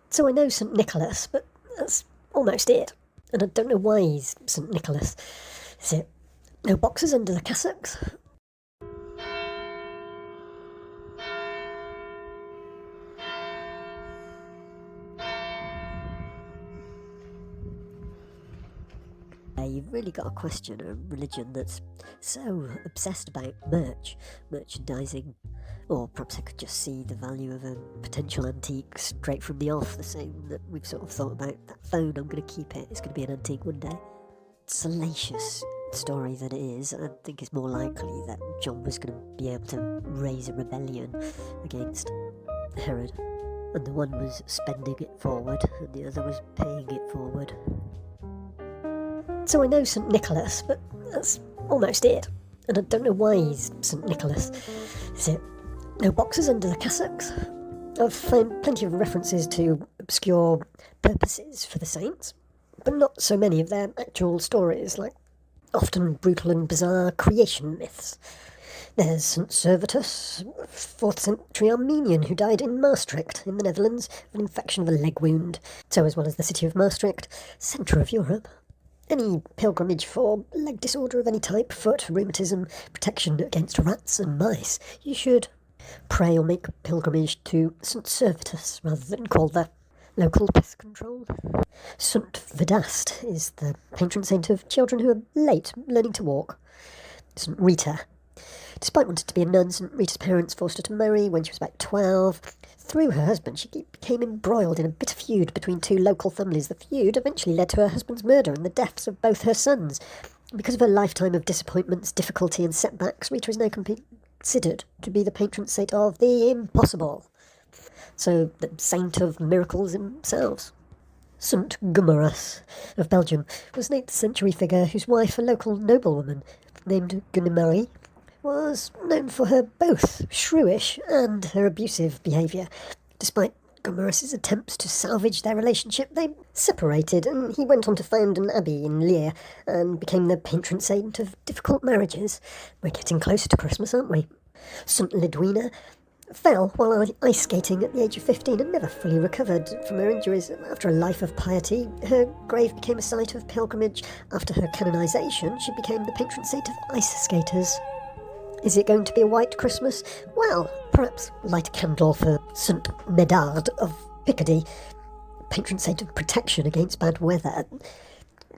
So I know St Nicholas, but that's almost it. And I don't know why he's St Nicholas. Is it no boxes under the cassocks? You've really got to question a religion that's so obsessed about merchandising. Or perhaps I could just see the value of a potential antique straight from the off, the same that we've sort of thought about that phone. I'm going to keep it, it's going to be an antique one day. Salacious story that it is, I think it's more likely that John was going to be able to raise a rebellion against Herod, and the one was spending it forward and the other was paying it forward. So I know St Nicholas, but that's almost it. And I don't know why he's St Nicholas. Is it no boxes under the cassocks? I've found plenty of references to obscure purposes for the saints, but not so many of their actual stories, like often brutal and bizarre creation myths. There's St Servetus, 4th century Armenian who died in Maastricht in the Netherlands of an infection of a leg wound. So as well as the city of Maastricht, centre of Europe. Any pilgrimage for leg disorder of any type, foot, rheumatism, protection against rats and mice, you should pray or make pilgrimage to St Servetus rather than call the local pest control. St Vedast is the patron saint of children who are late learning to walk. St Rita. Despite wanting to be a nun, St Rita's parents forced her to marry when she was about 12. Through her husband, she became embroiled in a bitter feud between two local families. The feud eventually led to her husband's murder and the deaths of both her sons. Because of her lifetime of disappointments, difficulty and setbacks, Rita is now considered to be the patron saint of the impossible. So, the saint of miracles themselves. St Gumaras of Belgium was an 8th century figure whose wife, a local noblewoman named Gunimari, was known for her both shrewish and her abusive behaviour. Despite Gumaras's attempts to salvage their relationship, they separated, and he went on to found an abbey in Lier and became the patron saint of difficult marriages. We're getting closer to Christmas, aren't we? St Lidwina fell while ice skating at the age of 15 and never fully recovered from her injuries. After a life of piety, her grave became a site of pilgrimage. After her canonisation, she became the patron saint of ice skaters. Is it going to be a white Christmas? Well, perhaps light a candle for St Medard of Picardy, patron saint of protection against bad weather.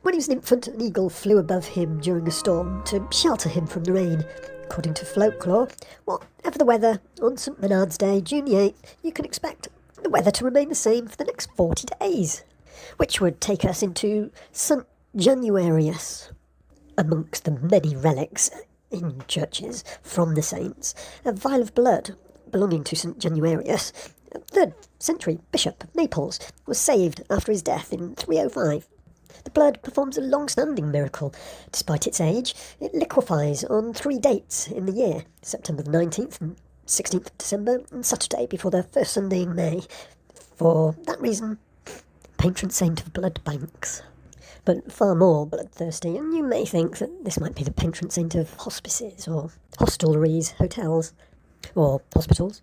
When he was an infant, an eagle flew above him during a storm to shelter him from the rain. According to folklore, whatever the weather, on St Bernard's Day, June the 8th, you can expect the weather to remain the same for the next 40 days, which would take us into St Januarius. Amongst the many relics in churches from the saints, a vial of blood belonging to St Januarius, a 3rd century bishop of Naples, was saved after his death in 305. The blood performs a long-standing miracle. Despite its age, it liquefies on 3 dates in the year, September the 19th and 16th of December, and Saturday before the first Sunday in May. For that reason, patron saint of blood banks. But far more bloodthirsty, and you may think that this might be the patron saint of hospices, or hostelries, hotels, or hospitals.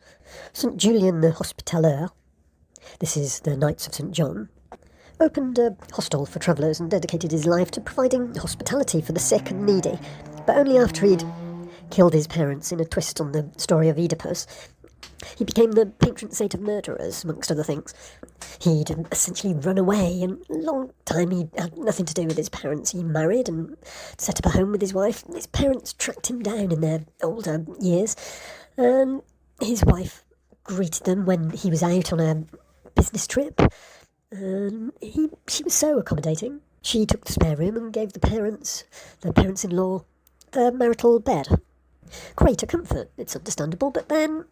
St Julian the Hospitaller, this is the Knights of St John, opened a hostel for travellers and dedicated his life to providing hospitality for the sick and needy, but only after he'd killed his parents in a twist on the story of Oedipus. He became the patron saint of murderers, amongst other things. He'd essentially run away, and a long time he had nothing to do with his parents. He married and set up a home with his wife. His parents tracked him down in their older years, and his wife greeted them when he was out on a business trip. And she was so accommodating. She took the spare room and gave the parents-in-law, the marital bed. Greater comfort, it's understandable, but then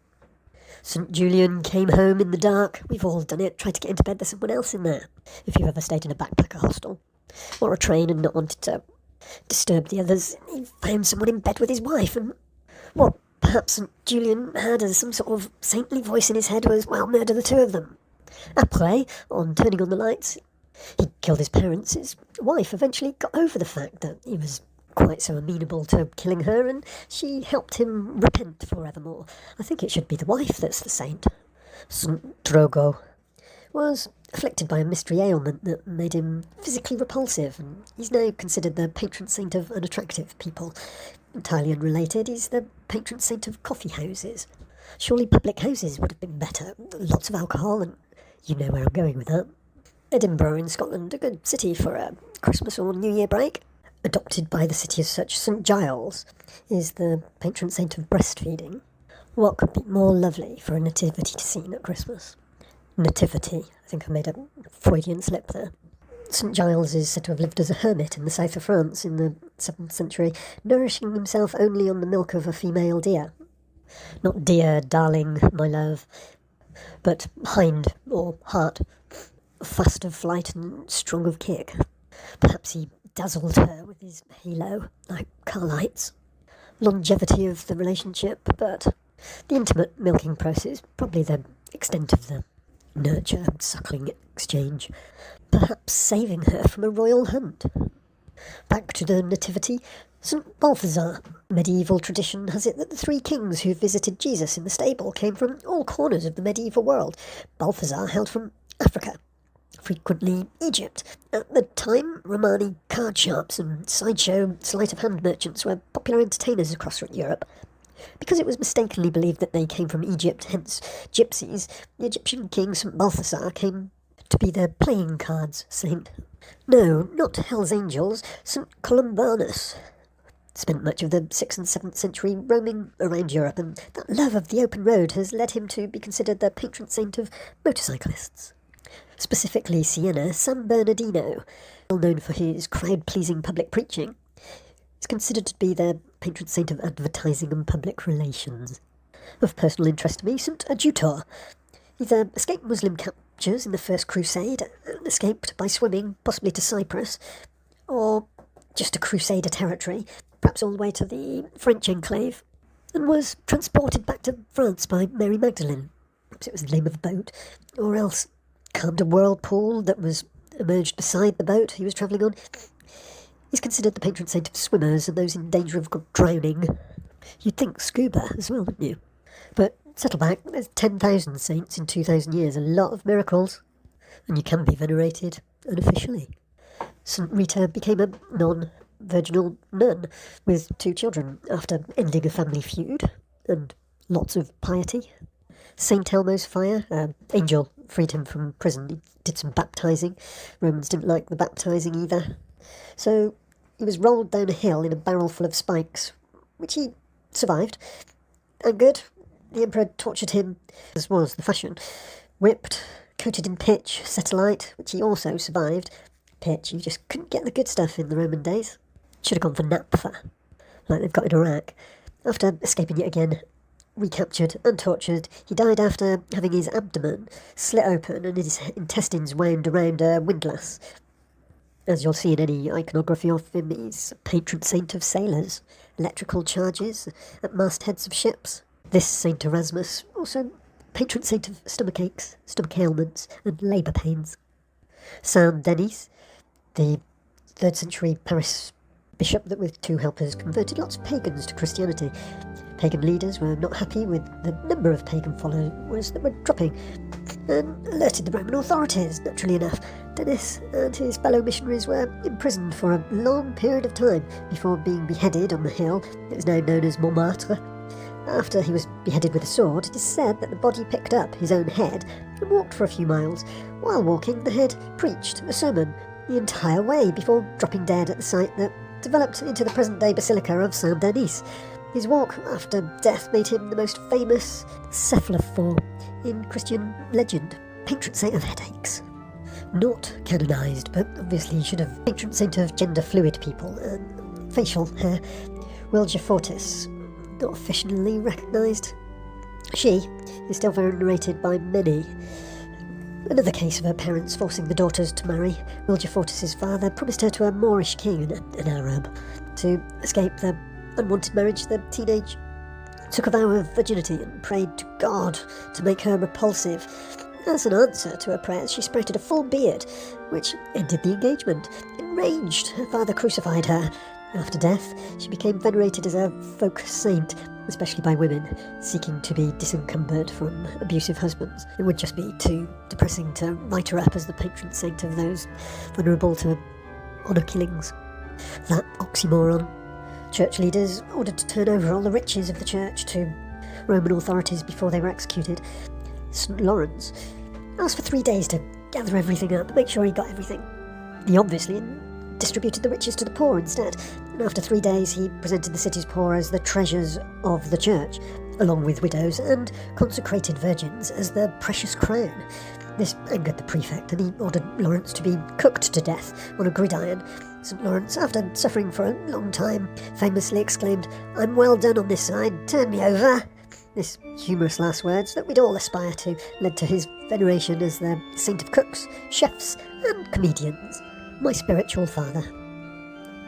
St Julian came home in the dark. We've all done it, tried to get into bed, there's someone else in there. If you've ever stayed in a backpacker hostel or a train and not wanted to disturb the others, he found someone in bed with his wife, and what perhaps St Julian had as some sort of saintly voice in his head was, well, murder the two of them. Après, on turning on the lights, he killed his parents. His wife eventually got over the fact that he was quite so amenable to killing her, and she helped him repent forevermore. I think it should be the wife that's the saint. St Drogo was afflicted by a mystery ailment that made him physically repulsive, and he's now considered the patron saint of unattractive people. Entirely unrelated, he's the patron saint of coffee houses. Surely public houses would have been better. Lots of alcohol, and you know where I'm going with that. Edinburgh in Scotland, a good city for a Christmas or New Year break. Adopted by the city as such, St Giles is the patron saint of breastfeeding. What could be more lovely for a nativity scene at Christmas? Nativity. I think I made a Freudian slip there. St Giles is said to have lived as a hermit in the south of France in the 7th century, nourishing himself only on the milk of a female deer. Not dear, darling, my love, but hind or hart, fast of flight and strong of kick. Perhaps he dazzled her with his halo, like Carlites. Longevity of the relationship, but the intimate milking process, probably the extent of the nurture and suckling exchange, perhaps saving her from a royal hunt. Back to the nativity, St Balthazar. Medieval tradition has it that the 3 kings who visited Jesus in the stable came from all corners of the medieval world. Balthazar hailed from Africa, frequently Egypt. At the time, Romani card shops and sideshow sleight-of-hand merchants were popular entertainers across Europe. Because it was mistakenly believed that they came from Egypt, hence gypsies, the Egyptian king St Balthazar came to be their playing cards saint. No, not Hell's Angels, St Columbanus. Spent much of the 6th and 7th century roaming around Europe, and that love of the open road has led him to be considered the patron saint of motorcyclists. Specifically Siena, San Bernardino, well known for his crowd-pleasing public preaching, is considered to be the patron saint of advertising and public relations. Of personal interest to me, St Adjutor. Either escaped Muslim captures in the First Crusade, escaped by swimming, possibly to Cyprus, or just a Crusader territory, perhaps all the way to the French enclave, and was transported back to France by Mary Magdalene. Perhaps it was the name of a boat, or else calmed a whirlpool that was emerged beside the boat he was travelling on. He's considered the patron saint of swimmers and those in danger of drowning. You'd think scuba as well, wouldn't you? But settle back, there's 10,000 saints in 2,000 years, a lot of miracles, and you can be venerated unofficially. St Rita became a non-virginal nun with 2 children after ending a family feud, and lots of piety. St Elmo's fire, angel freed him from prison. He did some baptising. Romans didn't like the baptising either. So he was rolled down a hill in a barrel full of spikes, which he survived. And good, the emperor tortured him, as was the fashion. Whipped, coated in pitch, set alight, which he also survived. Pitch, you just couldn't get the good stuff in the Roman days. Should have gone for naphtha, like they've got in Iraq. After escaping yet again, recaptured and tortured, he died after having his abdomen slit open and his intestines wound around a windlass. As you'll see in any iconography of him, he's a patron saint of sailors, electrical charges at mastheads of ships. This Saint Erasmus, also patron saint of stomach aches, stomach ailments, and labour pains. Saint Denis, the 3rd century Paris bishop that with 2 helpers converted lots of pagans to Christianity. Pagan leaders were not happy with the number of pagan followers that were dropping, and alerted the Roman authorities, naturally enough. Denis and his fellow missionaries were imprisoned for a long period of time before being beheaded on the hill that is now known as Montmartre. After he was beheaded with a sword, it is said that the body picked up his own head and walked for a few miles. While walking, the head preached a sermon the entire way before dropping dead at the site that developed into the present-day Basilica of Saint Denis. His walk after death made him the most famous cephalophore in Christian legend, patron saint of headaches. Not canonised, but obviously should have patron saint of gender-fluid people and facial hair. Wilgefortis, not officially recognised. She is still venerated by many. Another case of her parents forcing the daughters to marry. Wilgefortis's father promised her to a Moorish king, an Arab. To escape the unwanted marriage, the teenage took a vow of virginity and prayed to God to make her repulsive. As an answer to her prayers, she sprouted a full beard, which ended the engagement. Enraged, her father crucified her. After death, she became venerated as a folk saint, especially by women seeking to be disencumbered from abusive husbands. It would just be too depressing to write her up as the patron saint of those vulnerable to honour killings. That oxymoron. Church leaders ordered to turn over all the riches of the church to Roman authorities before they were executed. St. Lawrence asked for 3 days to gather everything up, make sure he got everything. He obviously distributed the riches to the poor instead, and after 3 days he presented the city's poor as the treasures of the church, along with widows and consecrated virgins as the precious crown. This angered the prefect, and he ordered Lawrence to be cooked to death on a gridiron. St. Lawrence, after suffering for a long time, famously exclaimed, "I'm well done on this side, turn me over." This humorous last words that we'd all aspire to led to his veneration as the saint of cooks, chefs and comedians. My spiritual father.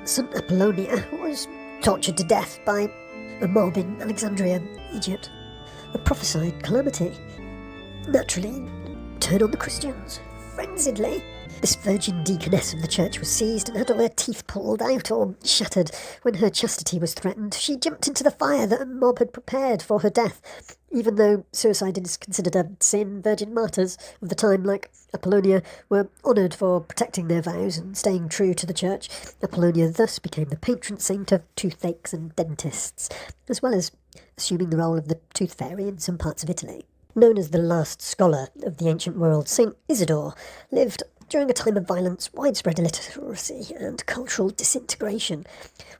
St. Apollonia was tortured to death by a mob in Alexandria, Egypt. A prophesied calamity. Naturally, turn on the Christians, frenziedly. This virgin deaconess of the church was seized and had all her teeth pulled out or shattered. When her chastity was threatened, she jumped into the fire that a mob had prepared for her death. Even though suicide is considered a sin, virgin martyrs of the time, like Apollonia, were honoured for protecting their vows and staying true to the church. Apollonia thus became the patron saint of toothaches and dentists, as well as assuming the role of the tooth fairy in some parts of Italy. Known as the last scholar of the ancient world, St. Isidore lived during a time of violence, widespread illiteracy and cultural disintegration.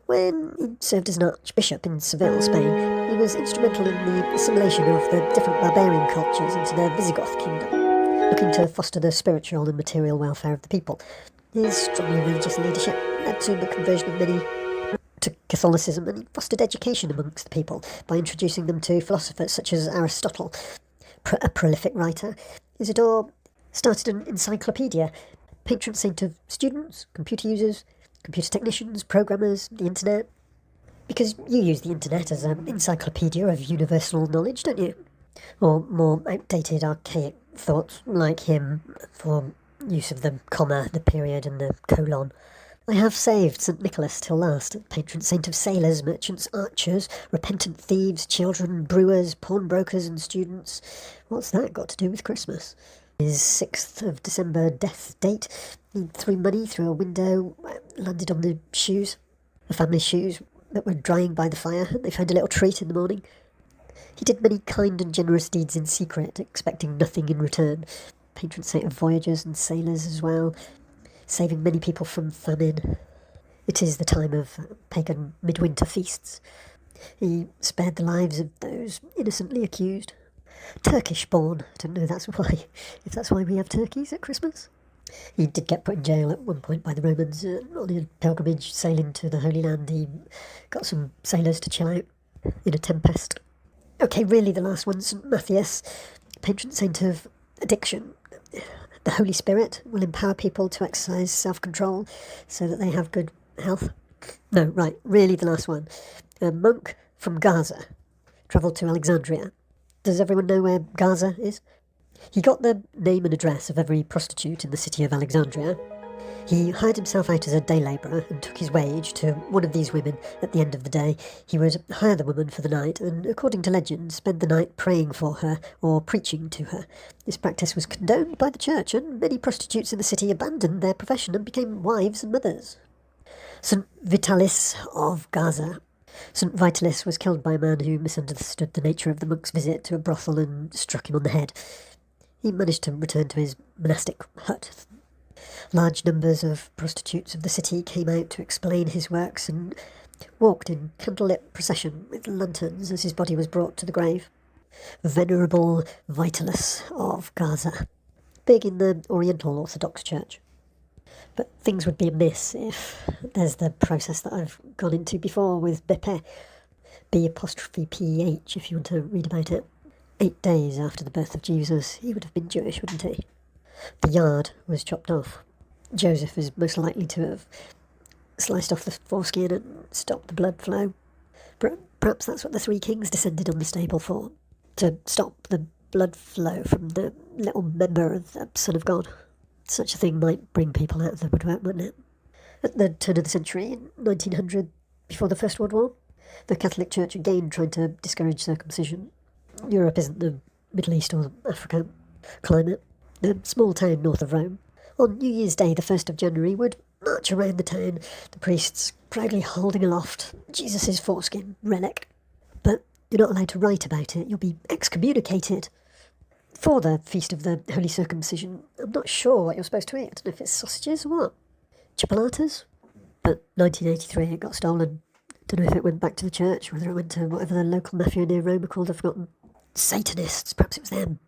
When he served as an archbishop in Seville, Spain, he was instrumental in the assimilation of the different barbarian cultures into the Visigoth kingdom, looking to foster the spiritual and material welfare of the people. His strongly religious leadership led to the conversion of many to Catholicism, and he fostered education amongst the people by introducing them to philosophers such as Aristotle. A prolific writer, Isidore started an encyclopedia, patron saint of students, computer users, computer technicians, programmers, the internet. Because you use the internet as an encyclopedia of universal knowledge, don't you? Or more outdated, archaic thoughts like him for use of the comma, the period and the colon. I have saved St. Nicholas till last, patron saint of sailors, merchants, archers, repentant thieves, children, brewers, pawnbrokers and students. What's that got to do with Christmas? His 6th of December death date, he threw money through a window, landed on the shoes, the family's shoes that were drying by the fire, and they found a little treat in the morning. He did many kind and generous deeds in secret, expecting nothing in return. Patron saint of voyagers and sailors as well, saving many people from famine. It is the time of pagan midwinter feasts. He spared the lives of those innocently accused. Turkish-born. I don't know if that's why we have turkeys at Christmas. He did get put in jail at one point by the Romans on a pilgrimage sailing to the Holy Land. He got some sailors to chill out in a tempest. Okay, really the last one, St. Matthias, patron saint of addiction. The Holy Spirit will empower people to exercise self-control so that they have good health. No, right, really the last one. A monk from Gaza travelled to Alexandria. Does everyone know where Gaza is? He got the name and address of every prostitute in the city of Alexandria. He hired himself out as a day labourer and took his wage to one of these women at the end of the day. He would hire the woman for the night and, according to legend, spend the night praying for her or preaching to her. This practice was condoned by the church, and many prostitutes in the city abandoned their profession and became wives and mothers. St. Vitalis of Gaza. St. Vitalis was killed by a man who misunderstood the nature of the monk's visit to a brothel and struck him on the head. He managed to return to his monastic hut. Large numbers of prostitutes of the city came out to explain his works and walked in candlelit procession with lanterns as his body was brought to the grave. Venerable Vitalis of Gaza. Big in the Oriental Orthodox Church. But things would be amiss if there's the process that I've gone into before with Bepe, B''PH, if you want to read about it. 8 days after the birth of Jesus, he would have been Jewish, wouldn't he? The yard was chopped off. Joseph is most likely to have sliced off the foreskin and stopped the blood flow. Perhaps that's what the 3 kings descended on the stable for, to stop the blood flow from the little member of the Son of God. Such a thing might bring people out of the woodwork, wouldn't it? At the turn of the century, in 1900, before the First World War, the Catholic Church again tried to discourage circumcision. Europe isn't the Middle East or Africa climate. The small town north of Rome. On New Year's Day, the 1st of January, would march around the town, the priests proudly holding aloft Jesus' foreskin relic. But you're not allowed to write about it, you'll be excommunicated. For the Feast of the Holy Circumcision, I'm not sure what you're supposed to eat. I don't know if it's sausages or what. Chipolatas? But 1983 it got stolen. Don't know if it went back to the church, whether it went to whatever the local mafia near Rome are called, I've forgotten. Satanists, perhaps it was them.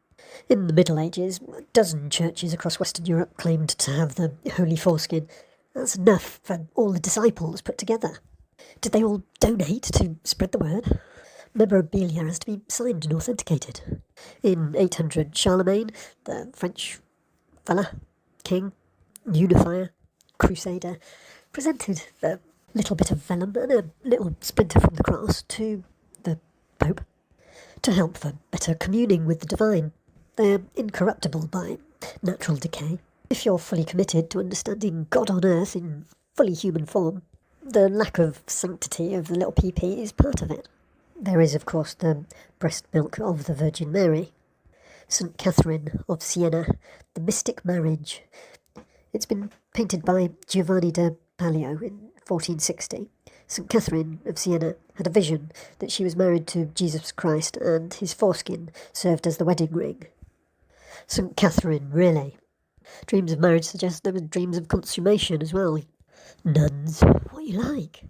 In the Middle Ages, a dozen churches across Western Europe claimed to have the holy foreskin. That's enough for all the disciples put together. Did they all donate to spread the word? Memorabilia has to be signed and authenticated. In 800, Charlemagne, the French fella, king, unifier, crusader, presented the little bit of vellum and a little splinter from the cross to the Pope to help for better communing with the divine. They're incorruptible by natural decay. If you're fully committed to understanding God on earth in fully human form, the lack of sanctity of the little PP is part of it. There is, of course, the breast milk of the Virgin Mary. St. Catherine of Siena, the mystic marriage. It's been painted by Giovanni da Palio in 1460. St. Catherine of Siena had a vision that she was married to Jesus Christ and his foreskin served as the wedding ring. St. Catherine, really. Dreams of marriage suggest there were dreams of consummation as well. Nuns, what you like?